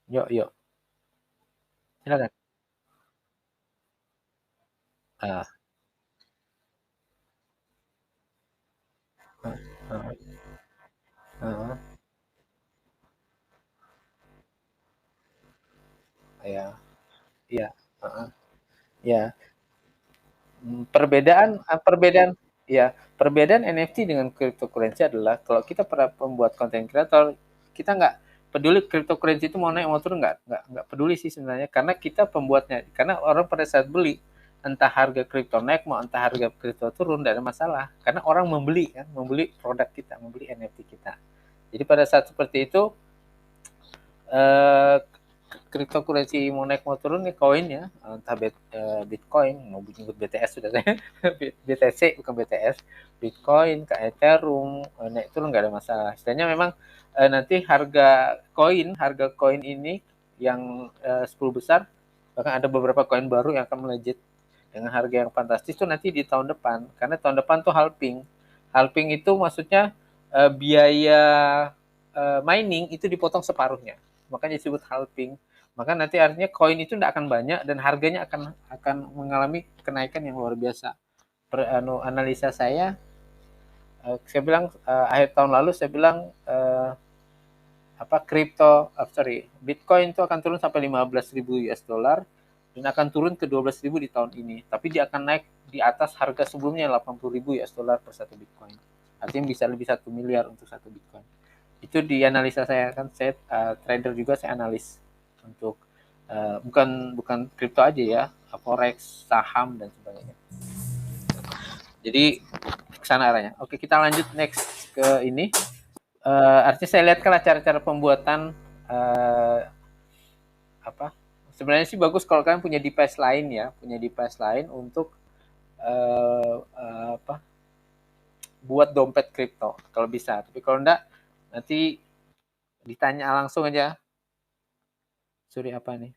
yuk yuk silakan. Ah, ah, ah, ya, ya, ah, ya. Perbedaan NFT dengan cryptocurrency adalah kalau kita para pembuat konten kreator, kita nggak peduli cryptocurrency itu mau naik mau turun, nggak peduli sih sebenarnya, karena kita pembuatnya, karena orang pada saat beli entah harga kripto naik mau entah harga kripto turun tidak ada masalah, karena orang membeli produk kita, membeli NFT kita. Jadi pada saat seperti itu cryptocurrency mau naik mau turun nih koin ya, entah Bitcoin, mau nyebut BTS sudah saya BTC bukan BTS, Bitcoin ke Ethereum naik turun nggak ada masalah. Istilahnya memang nanti harga koin ini yang 10 besar, bahkan ada beberapa koin baru yang akan melejit dengan harga yang fantastis itu nanti di tahun depan, karena tahun depan tuh halving itu maksudnya biaya mining itu dipotong separuhnya, makanya disebut halving. Maka nanti artinya koin itu tidak akan banyak dan harganya akan mengalami kenaikan yang luar biasa. Analisa saya bilang akhir tahun lalu saya bilang Bitcoin itu akan turun sampai 15.000 US dollar dan akan turun ke 12.000 di tahun ini. Tapi dia akan naik di atas harga sebelumnya 80.000 US dollar per satu Bitcoin. Artinya bisa lebih 1 miliar untuk satu Bitcoin. Itu di analisa saya, kan saya trader juga, saya analis untuk bukan kripto aja ya, forex, saham dan sebagainya. Jadi kesana arahnya. Oke, kita lanjut next ke ini. Artinya saya lihat kan cara-cara pembuatan sebenarnya sih bagus kalau kalian punya device lain untuk buat dompet kripto kalau bisa. Tapi kalau enggak, nanti ditanya langsung aja. Suri apa nih?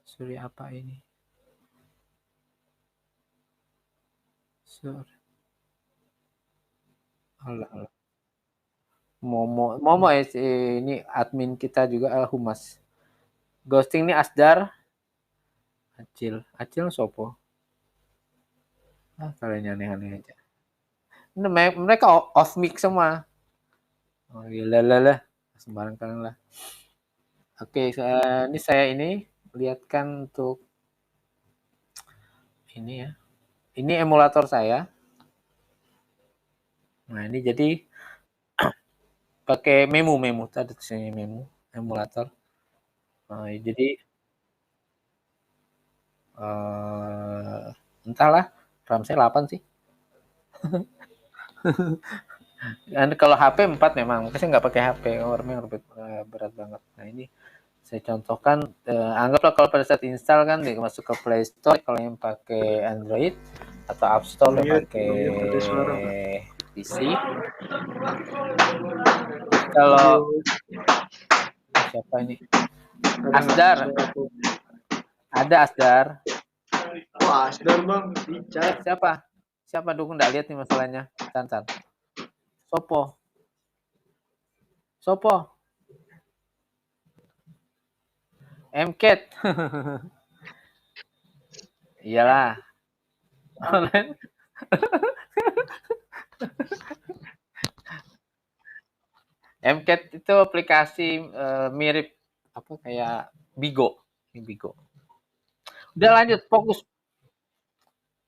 Suri apa ini? Suri. Alah. Momo ya, ini admin kita juga, humas. Ghosting ini Asdar. Acil sopo. Kalian aneh-aneh aja. Mereka off mic semua. Oh gila lah. Sembarang kalian lah. Oke, ini saya lihatkan untuk ini ya. Ini emulator saya. Nah, ini jadi pakai memo tadi sini memo emulator. Nah, jadi entahlah, RAM saya 8 sih. Kalau HP 4 memang, saya nggak pakai HP, RAM-nya berat banget. Nah, ini saya contohkan, anggaplah kalau pada saat install kan masuk ke Play Store kalau yang pakai Android atau App Store yang pakai PC. Kalau siapa ini? Asdar. Ada Asdar. Wah, Asdar bang, dicat. Siapa dukung nggak lihat nih masalahnya? Tantan. Sopo. MCAT. Iyalah. Online. MCAT itu aplikasi mirip kayak Bigo. Udah lanjut, fokus.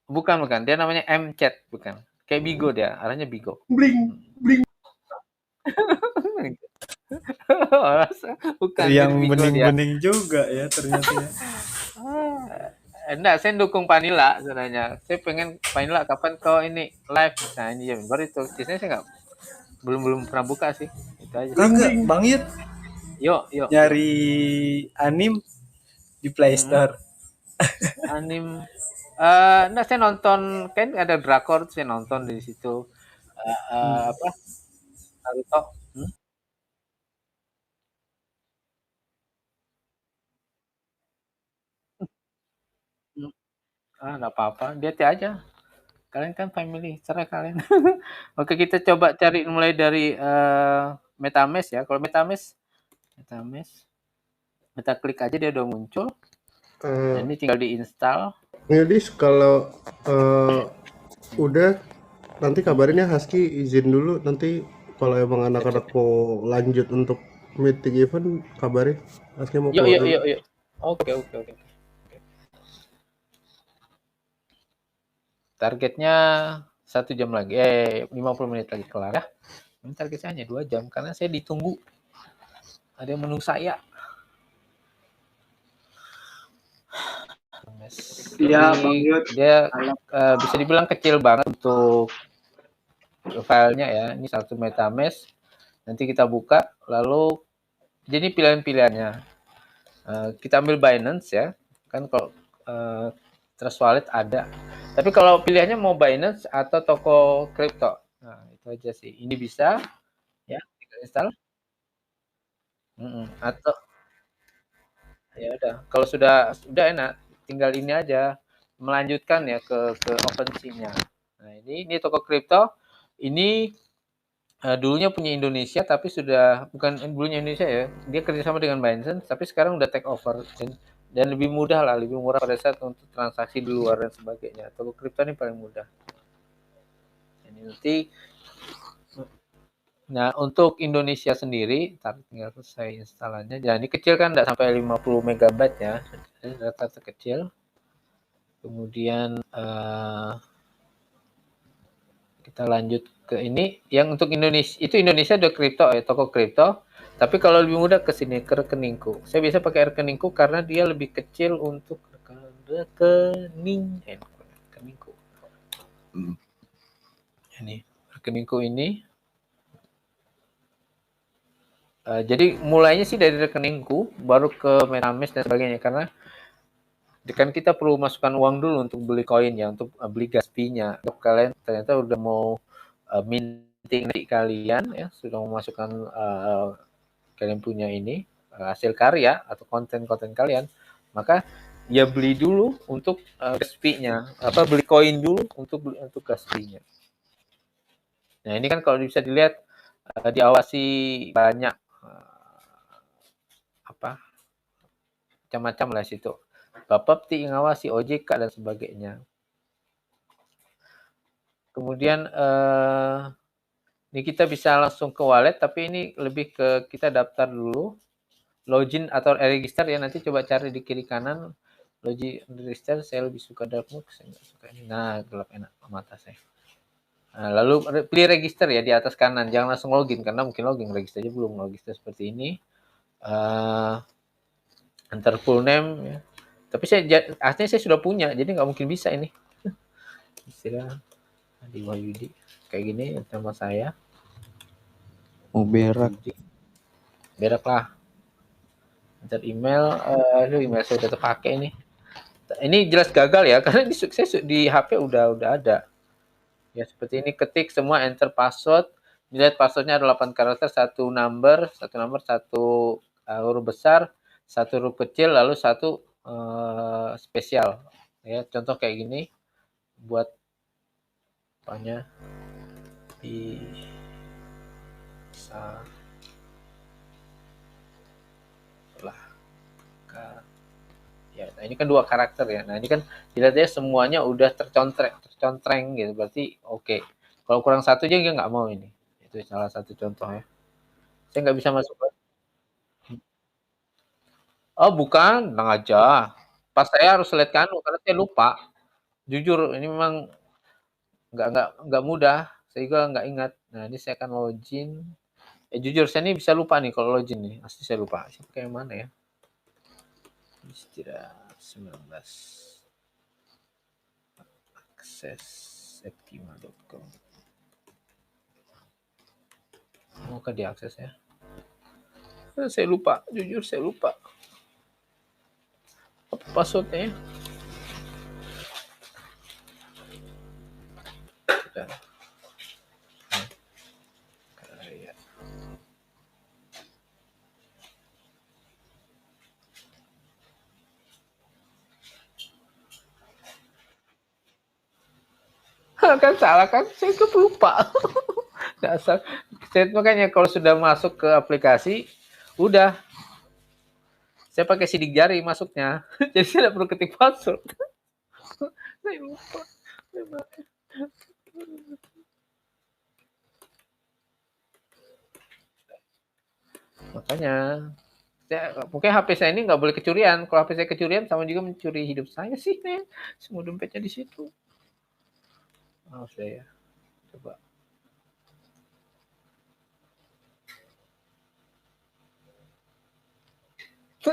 Bukan. Dia namanya MCAT, bukan. Kayak Bigo dia, arahnya Bigo. Bling. Bukan. Yang bening-bening juga ya ternyata ya. Enggak, saya dukung Vanilla sebenarnya. Saya pengen Vanilla kapan kau ini live. Nah, ini jam baru itu. Biasanya saya belum pernah buka sih. Itu aja. Enggak, Bang Yud. Yuk. Nyari anim di Play Store. Anim. Saya nonton, kan ada drakor, saya nonton di situ. Naruto. Nggak apa-apa, lihat aja. Kalian kan family, cerai kalian. Oke, kita coba cari mulai dari MetaMask ya. Kalau MetaMask, kita klik aja dia udah muncul. Nah, ini tinggal diinstal. Jadi kalau udah, nanti kabarin ya Husky, izin dulu, nanti kalau emang anak-anak mau lanjut untuk meeting event kabarin. Husky mau keluar dulu. Yuk. Oke. Targetnya 1 jam lagi, 50 menit lagi kelar ya. Ini targetnya hanya 2 jam karena saya ditunggu. Ada yang menunggu saya. Iya, Bang Yud. Dia bisa dibilang kecil banget untuk filenya ya. Ini satu MetaMask. Nanti kita buka, lalu Jadi pilihan-pilihannya. Kita ambil Binance ya. Kan kalau Trust Wallet ada. Tapi kalau pilihannya mau Binance atau toko kripto. Nah, itu aja sih. Ini bisa ya, tinggal install. Atau ya udah, kalau sudah enak, tinggal ini aja melanjutkan ya ke OpenSea-nya. Nah, ini toko kripto. Ini dulunya punya Indonesia tapi sudah bukan dulunya Indonesia ya. Dia kerjasama dengan Binance tapi sekarang udah take over dan lebih mudah lah, lebih murah pada saat untuk transaksi di luar dan sebagainya. Toko kripto ini paling mudah. Ini nanti nah, untuk Indonesia sendiri, tinggal saya instalannya. Jadi kecil kan enggak sampai 50 MB ya. Data terkecil. Kemudian kita lanjut ke ini yang untuk Indonesia itu Indonesia ada kripto ya, toko kripto. Tapi kalau lebih mudah ke sini ke rekeningku. Saya biasa pakai rekeningku karena dia lebih kecil untuk rekeningku. Ini rekeningku ini. Jadi mulainya sih dari rekeningku, baru ke MetaMask dan sebagainya karena kan kita perlu masukkan uang dulu untuk beli koin ya, untuk beli gas fee-nya. Untuk kalian ternyata udah mau minting nanti kalian ya, sudah memasukkan kalian punya ini hasil karya atau konten-konten kalian, maka ya beli dulu untuk gas fee-nya, beli koin dulu untuk gas fee-nya. Nah, ini kan kalau bisa dilihat diawasi banyak macam-macam lah situ. Bapepti ngawasi, OJK dan sebagainya. Kemudian ini kita bisa langsung ke wallet, tapi ini lebih ke kita daftar dulu, login atau register ya, nanti coba cari di kiri kanan, login register. Saya lebih suka dark mode, saya nggak suka ini. Nah, gelap enak mata saya. Nah, lalu pilih register ya di atas kanan, jangan langsung login karena mungkin login, register aja belum, register seperti ini. Enter full name ya. Tapi aslinya saya sudah punya, jadi nggak mungkin bisa ini. Istilah di Wahyudi kayak gini nama saya. Mau berak. Berak lah. Enter email, email saya udah terpakai ini. Ini jelas gagal ya, karena saya di HP udah ada. Ya seperti ini, ketik semua, enter password. Dilihat passwordnya ada 8 karakter, satu number, satu huruf besar, satu huruf kecil, lalu satu spesial. Ya, contoh kayak gini buat apanya bisa lah ya. Nah, ini kan 2 karakter ya. Nah, ini kan dilihatnya semuanya udah tercontreng gitu, berarti oke. Kalau kurang satu aja dia nggak mau ini. Itu salah satu contoh ya. Saya nggak bisa masuk. Oh bukan, tenang aja. Pas saya harus lihat karena saya lupa. Jujur ini memang nggak mudah. Saya juga nggak ingat. Nah ini saya akan login. Jujur saya ini bisa lupa nih kalau login nih. Asli saya lupa. Siapa kayak mana ya? Istirahat 19. Akses septima.com. Mau diakses ya? Saya lupa. Jujur saya lupa. Apa passwordnya ya? Kan salah kan, saya tuh lupa. Dasar. Makanya kalau sudah masuk ke aplikasi, udah. Saya pakai sidik jari masuknya, jadi saya tidak perlu ketik password. Saya lupa. Makanya, mungkin HP saya ini nggak boleh kecurian. Kalau HP saya kecurian, sama juga mencuri hidup saya sih. Semua dompetnya di situ. Maaf saya. Coba.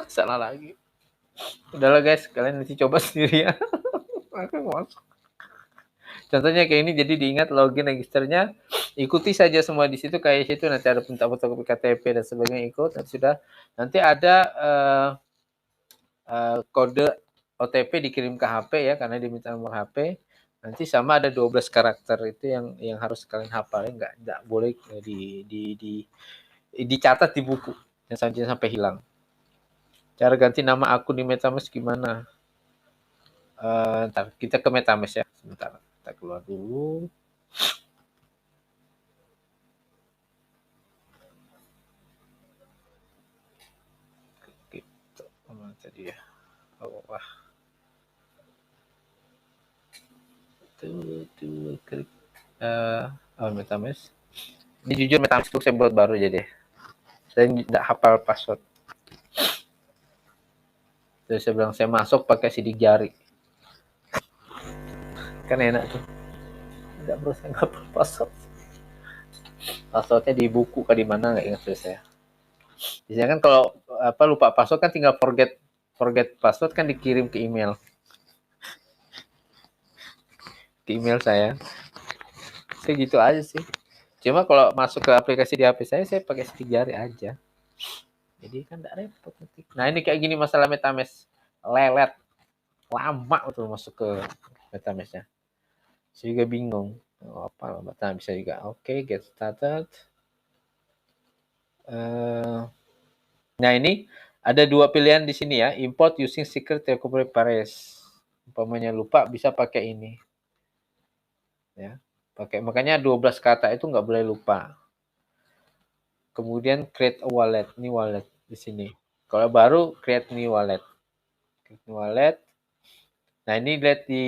Salah lagi. Udahlah guys, kalian nanti coba sendiri ya. Aku masuk. Contohnya kayak ini, jadi diingat login registernya ikuti saja semua di situ, kayak situ nanti ada minta fotokopi KTP dan sebagainya, ikut dan sudah. Nanti ada kode OTP dikirim ke HP ya, karena diminta nomor HP. Nanti sama ada 12 karakter itu yang harus kalian hafal, ya. Nggak boleh dicatat di buku, jangan sampai hilang. Cara ganti nama akun di MetaMask gimana? Ntar kita ke MetaMask ya, sebentar. Kita keluar dulu. Gitu. Mana tadi ya? Wah. Tuh, klik. MetaMask. Ini jujur MetaMask itu saya buat baru jadi. Saya tidak hafal password. Terus saya bilang saya masuk pakai sidik jari. Kan enak tuh. Tidak perlu saya hafal password. Passwordnya di buku ke di mana nggak ingat saya. Biasanya kan kalau lupa password kan tinggal forget password kan dikirim ke email. Ke email saya. Saya gitu aja sih. Cuma kalau masuk ke aplikasi di HP saya pakai sidik jari aja. Jadi kan tidak repot nanti. Nah ini kayak gini masalah MetaMask. Lelet. Lama tuh masuk ke MetaMask-nya. Saya juga bingung. Apa nah, bisa juga. Oke, get started. Nah ini ada dua pilihan di sini ya. Import using secret recovery phrase. Umpamanya lupa bisa pakai ini. Ya. Makanya 12 kata itu nggak boleh lupa. Kemudian create a wallet. Ini wallet di sini. Kalau baru create new wallet. Create new wallet. Nah ini lihat di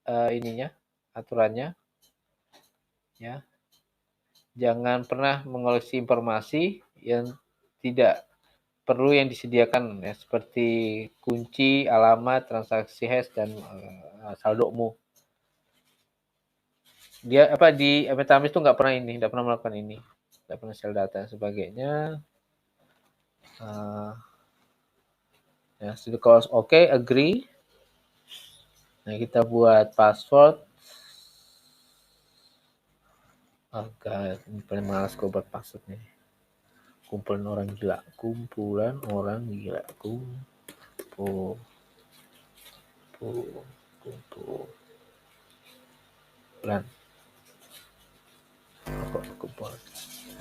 ininya aturannya. Ya. Jangan pernah mengoleksi informasi yang tidak perlu yang disediakan ya, seperti kunci, alamat, transaksi hash dan saldomu. Dia di MetaMask itu nggak pernah melakukan ini, nggak pernah share data dan sebagainya. Ya sudah, kalau oke, agree. Nah kita buat password. Ini paling malas gue buat password nih. Kumpulan orang gila. Kumpulan.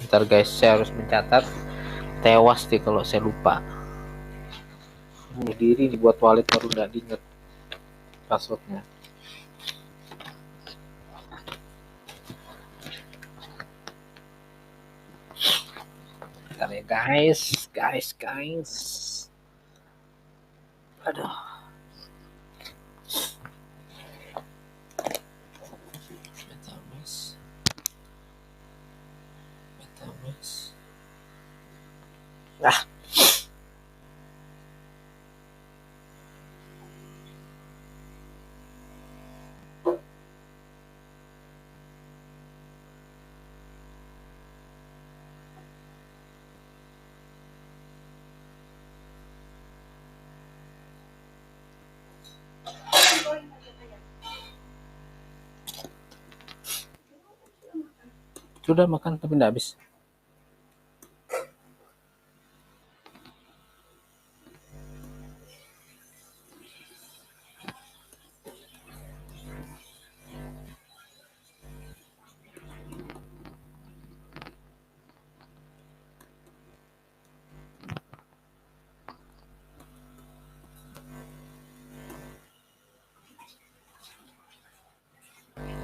Ntar guys, saya harus mencatat. Tewas deh kalau saya lupa. Bunuh diri dibuat wallet baru nggak diinget passwordnya. Bentar ya guys. Aduh. MetaMask. Ah. Sudah makan tapi tidak habis.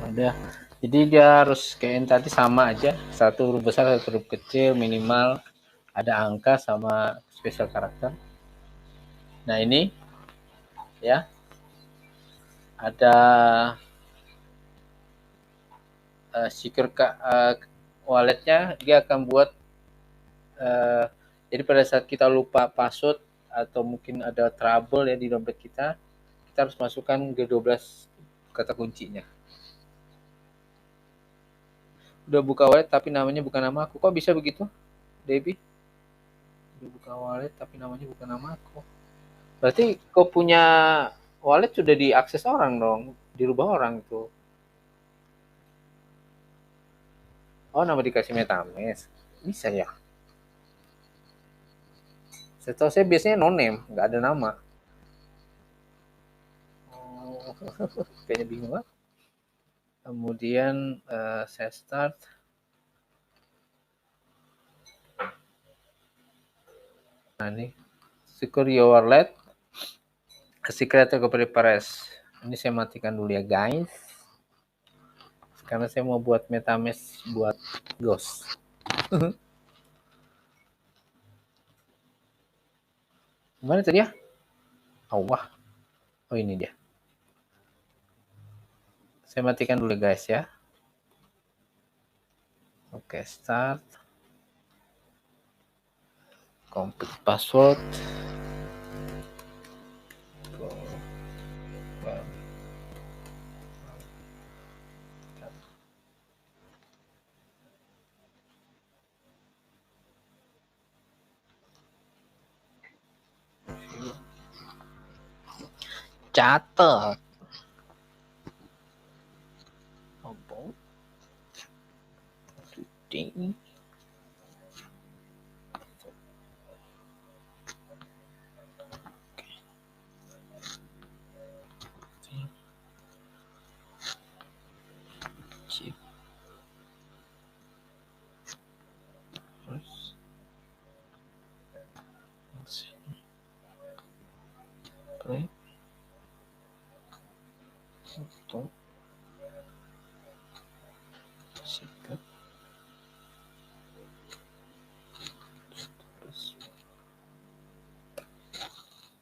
Ada. Jadi dia harus kayak yang tadi sama aja, satu huruf besar satu huruf kecil, minimal ada angka sama spesial karakter. Nah ini ya ada secure walletnya, dia akan buat jadi pada saat kita lupa password atau mungkin ada trouble ya di dompet kita harus masukkan G12 kata kuncinya. Udah buka wallet tapi namanya bukan nama aku. Kok bisa begitu, Debbie? Udah buka wallet tapi namanya bukan nama aku. Berarti kau punya wallet sudah diakses orang dong, dirubah orang itu. Oh, nama dikasih MetaMask. Bisa ya? Setahu saya biasanya no name, nggak ada nama. Oh, kayaknya bingung lah. Kemudian saya start. Nah ini secure your wallet. Secret recovery press. Ini saya matikan dulu ya guys. Karena saya mau buat MetaMask buat Ghost. Gimana tadi ya? Wah. Oh ini dia. Saya matikan dulu guys ya. Oke, start. Complete password. Catat. About today. Chip. Play. Stop. Secret.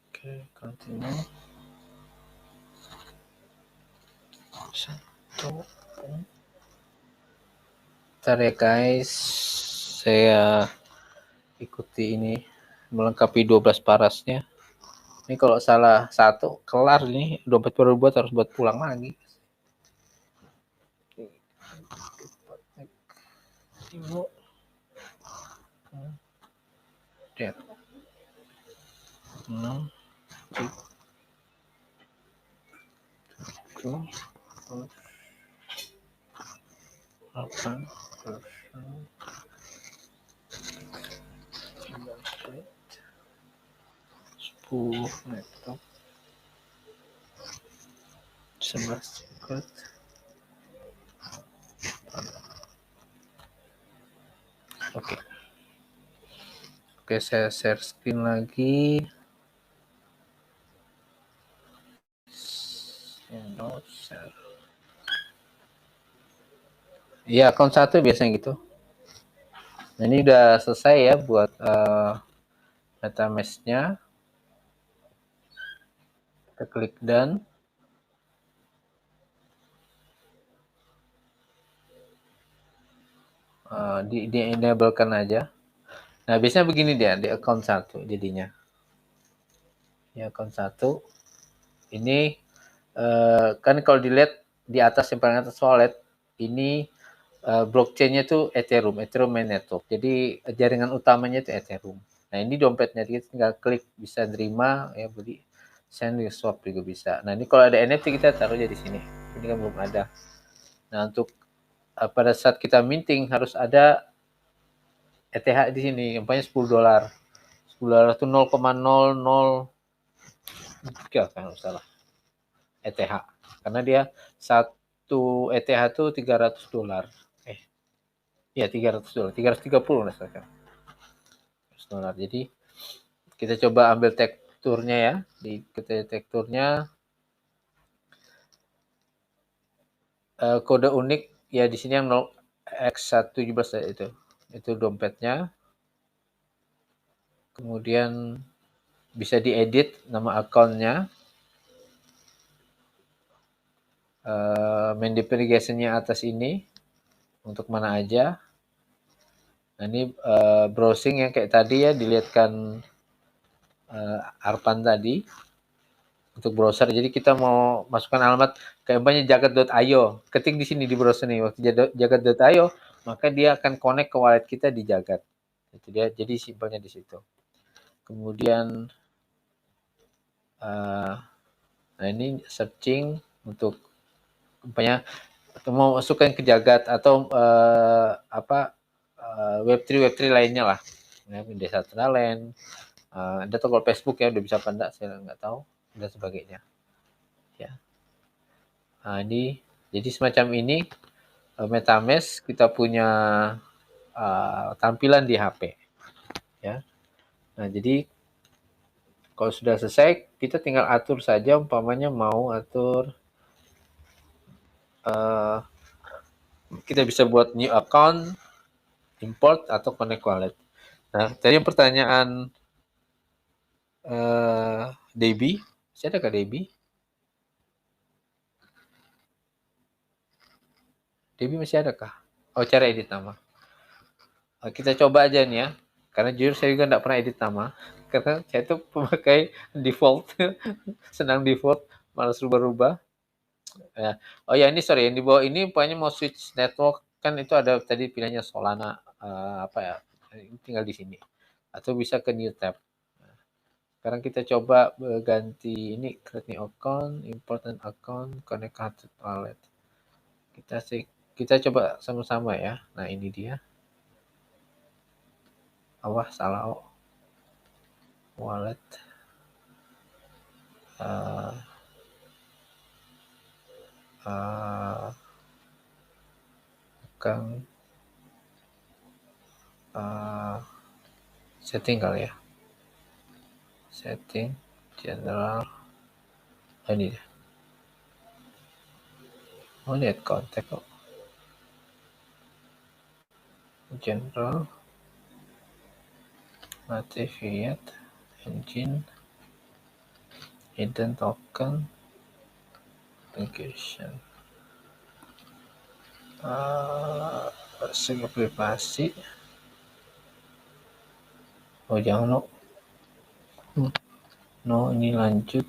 Oke, continue. Satu. Bentar ya guys, saya ikuti ini melengkapi 12 parasnya. Ini kalau salah satu kelar nih, dompet baru buat harus buat pulang lagi. Lihat. 6 7 8 10 laptop 11 secret. Oke. Oke, saya share screen lagi. Share. Iya, akun 1 biasanya gitu. Nah, ini udah selesai ya buat MetaMask-nya. Kita klik done. Di enablekan aja. Nah, biasanya begini dia di account 1 jadinya. Ya, account 1. Ini kan kalau dilihat di atas yang paling atas wallet, ini blockchain-nya tuh Ethereum main network. Jadi jaringan utamanya itu Ethereum. Nah, ini dompetnya kita tinggal klik bisa terima ya, beli, send, swap juga bisa. Nah, ini kalau ada NFT kita taruh aja di sini. Ini kan belum ada. Nah, untuk pada saat kita minting harus ada ETH di sini, umpamanya $10. $10 itu 0,003 kan salah. ETH. Karena dia satu ETH itu $300. Ya $300. 330 misalkan. $300. Jadi kita coba ambil teksturnya ya. Di teksturnya kode unik ya di sini yang 0x117 itu. Itu dompetnya. Kemudian bisa diedit nama akunnya. Main navigation-nya atas ini untuk mana aja. Nah, ini browsing yang kayak tadi ya, dilihatkan Arpan tadi untuk browser. Jadi kita mau masukkan alamat kayak banyak jagat.io, ketik di sini di browser nih, waktu jagat.io maka dia akan connect ke wallet kita di Jagat. Itu dia, jadi simpelnya di situ. Kemudian nah ini searching untuk umpamanya atau mau masukin ke Jagat atau Web3 lainnya lah, ya, Desa Traland, ada toko Facebook ya, udah bisa apa enggak saya nggak tahu, dan sebagainya ya. Nah, ini jadi semacam ini MetaMask kita punya tampilan di HP ya. Nah, jadi kalau sudah selesai kita tinggal atur saja, umpamanya mau atur kita bisa buat new account, import atau connect wallet. Nah, tadi yang pertanyaan Debbie, masih ada kah Debbie? Debbie masih ada kah? Oh, cara edit nama. Kita coba aja nih ya. Karena jujur saya juga nggak pernah edit nama. Karena saya tuh pemakai default. Senang default, malas rubah-rubah. Ya. Oh ya, ini sorry, yang di bawah ini pokoknya mau switch network, kan itu ada tadi pilihannya Solana, apa ya, tinggal di sini. Atau bisa ke new tab. Sekarang kita coba ganti ini, create new account, import an account, connect to wallet. Kita coba sama-sama ya. Nah, ini dia. Awas, salah. Wallet. Bukan setting kali ya. Setting general. Ini dia. Oh, lihat kontak kok. General. Native fiat. Engine. Hidden token. Authentication. Segi privasi. Oh, jangan no. No, ini lanjut.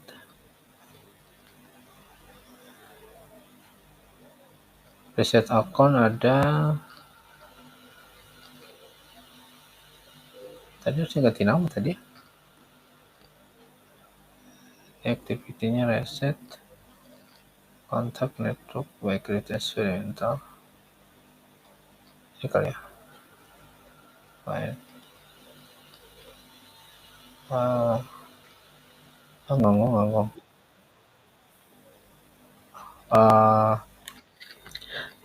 Reset account ada. Tadi harusnya ganti nama tadi. Activity-nya reset. Kontak network by create experimental. Ini kali ya. File. Ngomong.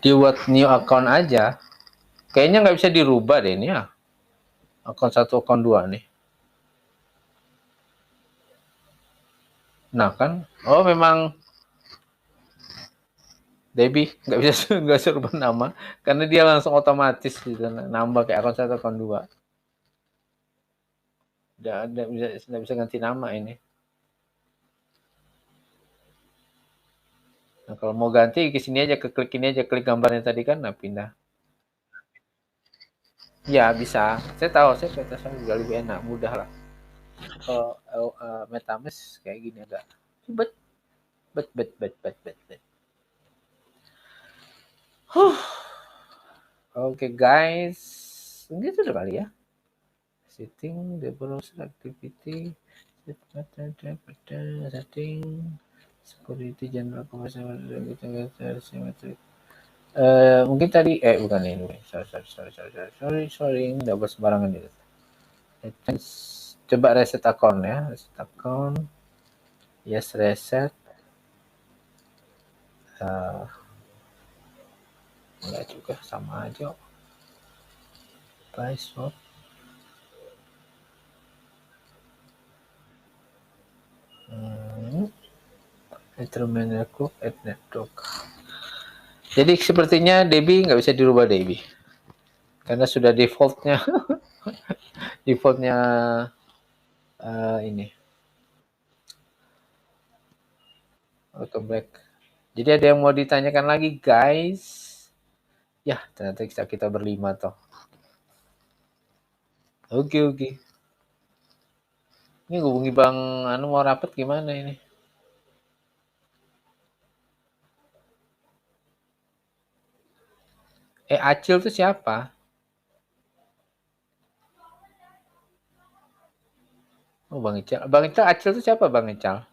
Dia buat new account aja. Kayaknya nggak bisa dirubah deh ini ya. Account 1, account 2 nih. Nah kan, oh memang Debbie nggak bisa rubah nama karena dia langsung otomatis gitu, nambah kayak account 1, account 2. Nggak bisa ganti nama ini. Nah, kalau mau ganti ke sini aja, klik ini aja, klik gambarnya tadi kan, nah pindah. Ya bisa, saya tahu, saya PTSM juga lebih enak, mudah lah. Kalau MetaMask kayak gini agak bet. Oke guys, gitu udah kali ya. Setting the browser activity, setting security general commercial symmetric. Mungkin tadi bukan ini, sorry nggak bersembarangan itu. Coba reset account ya, reset account, yes reset. Enggak juga, sama aja. Buy swap. Instrument network, add network. Jadi sepertinya Debbie nggak bisa dirubah Debbie, karena sudah defaultnya ini auto back. Jadi ada yang mau ditanyakan lagi guys? Ya ternyata kita berlima toh. Oke. Ini hubungi Bang Anu mau rapat gimana ini? Acil tuh siapa? Oh, Bang Ical. Bang Ical, Acil itu siapa Bang Ical?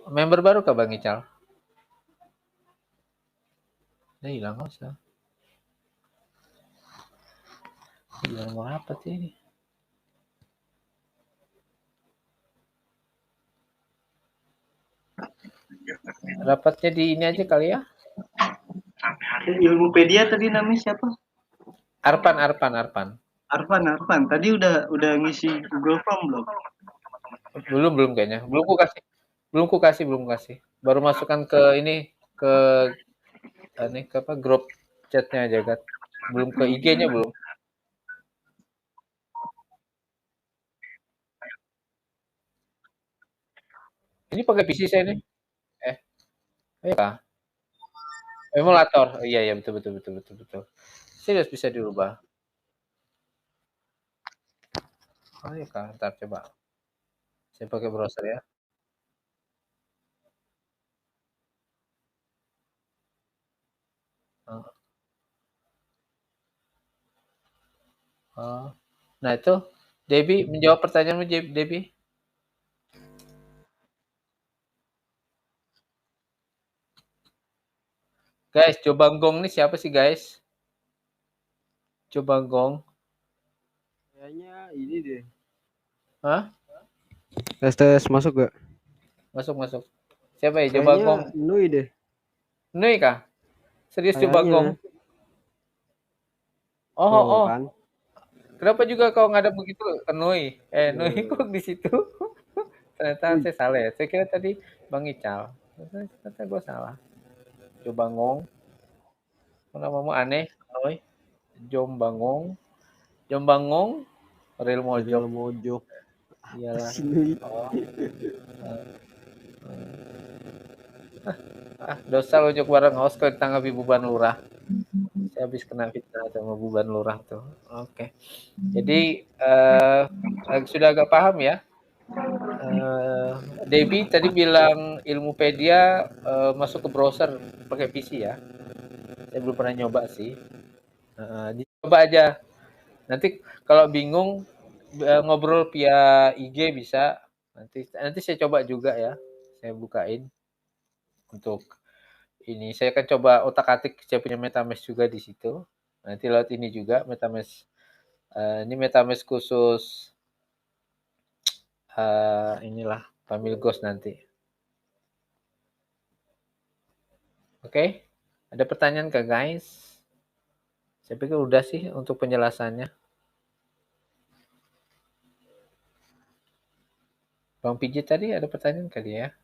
Member baru kah Bang Ical? Udah hilang nggak usah. Hilang mau apa sih ini? Rapatnya di ini aja kali ya. Ilmupedia tadi namanya siapa? Arpan. Arfan. Tadi udah ngisi Google Form belum? Belum kayaknya. Belum ku kasih. Baru masukkan ke ini ke ke apa grup chatnya aja kan. Belum ke IG-nya belum. Ini pakai PC saya nih. Ya. Emulator. Iya betul. Serius bisa dirubah. Oh iya kak, ntar coba. Saya pakai browser ya. Oh. Nah itu, Debbie menjawab pertanyaanmu Debbie. Guys, Cobanggong nih siapa sih guys? Cobanggong. Kayaknya ini deh. Hah? Tes masuk gak? Masuk. Siapa ya Kayaknya Cobanggong? Nui deh. Nui kah? Serius Kayaknya. Cobanggong? Oh. Kan. Kenapa juga kau ngadap begitu ke Nui? Nui kok di situ? Ternyata saya salah ya. Saya kira tadi Bang Ical. Ternyata gue salah. Cobanggong. Namamu aneh, Nui. Jombangong. Real Mojok. Real Mojok. Iyalah. Si Nui. Oh. Dosa ojok bareng host kalau ditanggapi beban lurah. Saya habis kena fitnah sama beban lurah tuh. Oke. Jadi sudah agak paham ya. Debbie tadi bilang Ilmupedia masuk ke browser pakai PC ya. Saya belum pernah nyoba sih. Dicoba aja. Nanti kalau bingung ngobrol via IG bisa. Nanti saya coba juga ya. Saya bukain untuk ini. Saya akan coba otak-atik saya punya MetaMask juga di situ. Nanti lewat ini juga MetaMask. Ini MetaMask khusus inilah Familgos nanti. Oke, ada pertanyaan kah guys? Saya pikir udah sih untuk penjelasannya. Bang Pijit tadi ada pertanyaan kali ya?